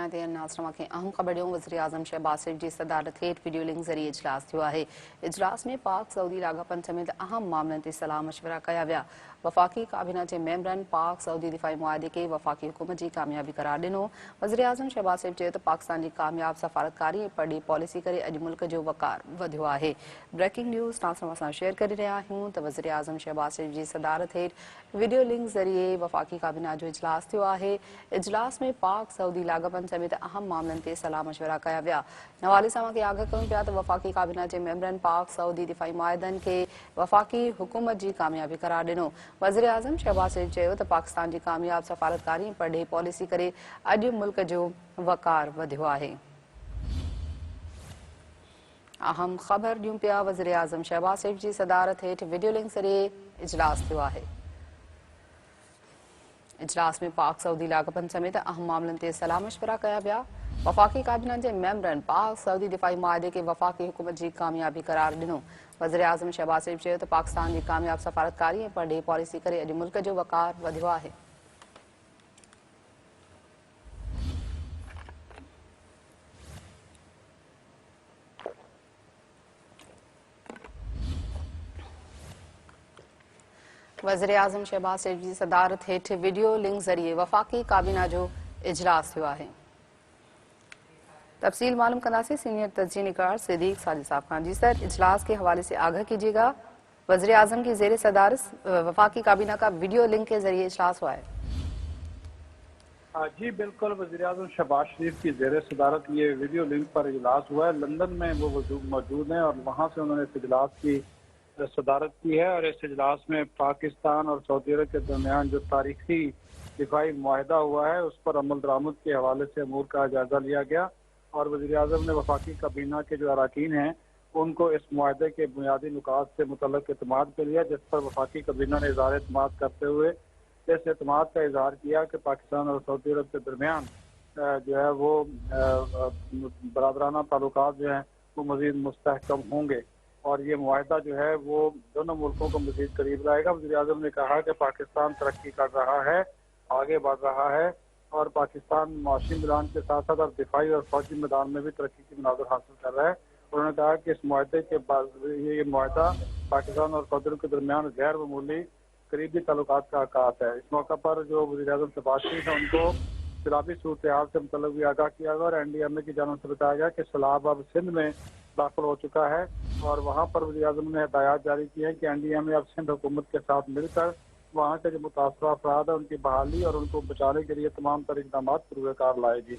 नाज़रीन खे अहम ख़बरूं वज़ीर आज़म शहबाज शरीफ जी सदारत हेठि वीडियो लिंक ज़रिए इजलास थियो आहे। इजलास में पाक सऊदी लाॻापनि समेत अहम मामलनि ते सलाह मशवरा कया विया। वफ़ाक़ी काबीना जे मेंबरनि पाक सऊदी दिफ़ाई मुआहदे खे वफ़ाक़ी हुकूमत जी कामयाबी करार ॾिनो। वज़ीर आज़म शहबाज शरीफ चयो त पाकिस्तान जी कामयाब सफ़ारतकारी ऐं परॾेही पॉलिसी करे अॼु मुल्क जो वक़ार वधियो आहे। ब्रेकिंग न्यूज़ नाज़रीन सां शेयर करे रहिया आहियूं त वज़ीर आज़म शहबाज शरीफ जी सदारत हेठि वीडियो लिंक ज़रिए वफ़ाक़ी काबीना जो इजलास थियो आहे। इजलास में पाक सऊदी लाॻापनि समेत अहम मामलनि ते सलाह मशवरा कया विया। हवाले सां खे आगाह कयूं पिया त वफ़ाक़ी काबीना जे मेंबरनि पाक सऊदी दिफ़ाई मुआहदनि खे वफ़ाक़ी हुकूमत जी कामयाबी करार ॾिनो। वज़ीर आज़म शहबाज शरीफ चयो त पाकिस्तान जी कामयाब सफ़ारतकारी ऐं परॾेही पॉलिसी करे अॼु मुल्क जो वक़ार वधियो आहे। अहम ख़बर ॾियूं पिया वज़ीर आज़म शहबाज शरीफ जी सदारत हेठि वीडियो लिंक ज़रिए इजलास थियो आहे। इजलास में पाक सऊदी लाॻापनि समेत अहम मामलनि ते सलाह मशवरा कया विया। वफ़ाक़ी काबीना जे मेंबरनि पाक सऊदी दिफ़ाई मुआहदे खे वफ़ाक़ी हुकूमत जी कामयाबी करार ॾिनो। वज़ीर आज़म शहबाज शरीफ चयो त पाकिस्तान जी कामयाब सफ़ारतकारी ऐं परॾेही पॉलिसी करे अॼु मुल्क जो वक़ार वधियो आहे। वज़ीर आज़म शहबाज शरीफ जी सदारत हेठि वीडियो लिंक ज़रिए वफ़ाक़ी काबीना जो इजलास थियो आहे। तफसील मालूम कंदासीं सीनियर तस्जीह निगार सिद्दीक साजिद साहब खान। जी सर, इजलास के हवाले से आगाह कीजिएगा। वज़ीर आज़म की ज़ेर सदारत वफ़ाक़ी काबीना का वीडियो लिंक के जरिए इजलास हुआ है। जी बिल्कुल, वज़ीर आज़म शहबाज शरीफ की ज़ेर सदारत ये वीडियो लिंक पर इजलास हुआ है। लंदन में वो मौजूद हैं और वहाँ से उन्होंने इस इजलास की सदारत की है। और इस इजलास में पाकिस्तान और सऊदी अरब के दरमियान जो तारीखी दिफाई मुआहदा हुआ है उस पर अमल दरामद के हवाले से अमूर का जायजा लिया गया। और वज़ीर आज़म ने वफाकी काबीना के जो अरकान हैं उनको इस मुआहदे के बुनियादी नुकात से मुतल्लिक़ एतमाद कर लिया, जिस पर वफाकी काबीना ने इज़हार एतमाद करते हुए इस एतमाद का इजहार किया कि पाकिस्तान और सऊदी अरब के दरमियान जो है वो बरादराना ताल्लुकात जो हैं वो मज़ीद मुस्तहकम होंगे और ये मुआहदा जो है वो दोनों मुल्कों को मज़ीद करीब लाएगा। वज़ीर आज़म ने कहा कि पाकिस्तान तरक्की कर रहा है, आगे बढ़ रहा है और पाकिस्तान माशी मैदान के साथ साथ और दिफाई और फौजी मैदान में भी तरक्की की मनाज़र हासिल कर रहा है। उन्होंने कहा कि इस मुआहदे के बाद ये मुआहदा पाकिस्तान और सऊदी अरब के दरमियान गैर मामूली करीबी ताल्लुकात का आकाश है। इस मौका पर जो वज़ीर आज़म शहबाज शरीफ है उनको सैलाबी सूरत हाल से मुतल्लिक़ भी आगाह किया गया और NDMA की जानिब से बताया गया कि सैलाब अब सिंध में दाखिल हो चुका है और वहाँ पर वज़ीर आज़म ने हिदायत जारी की है कि NDMA अब सिंध हुकूमत के साथ मिलकर वहाँ के जो मुतासरा अफराद है उनकी बहाली और उनको बचाने के लिए तमाम तर इक़दाम पूरे कार लाएगी।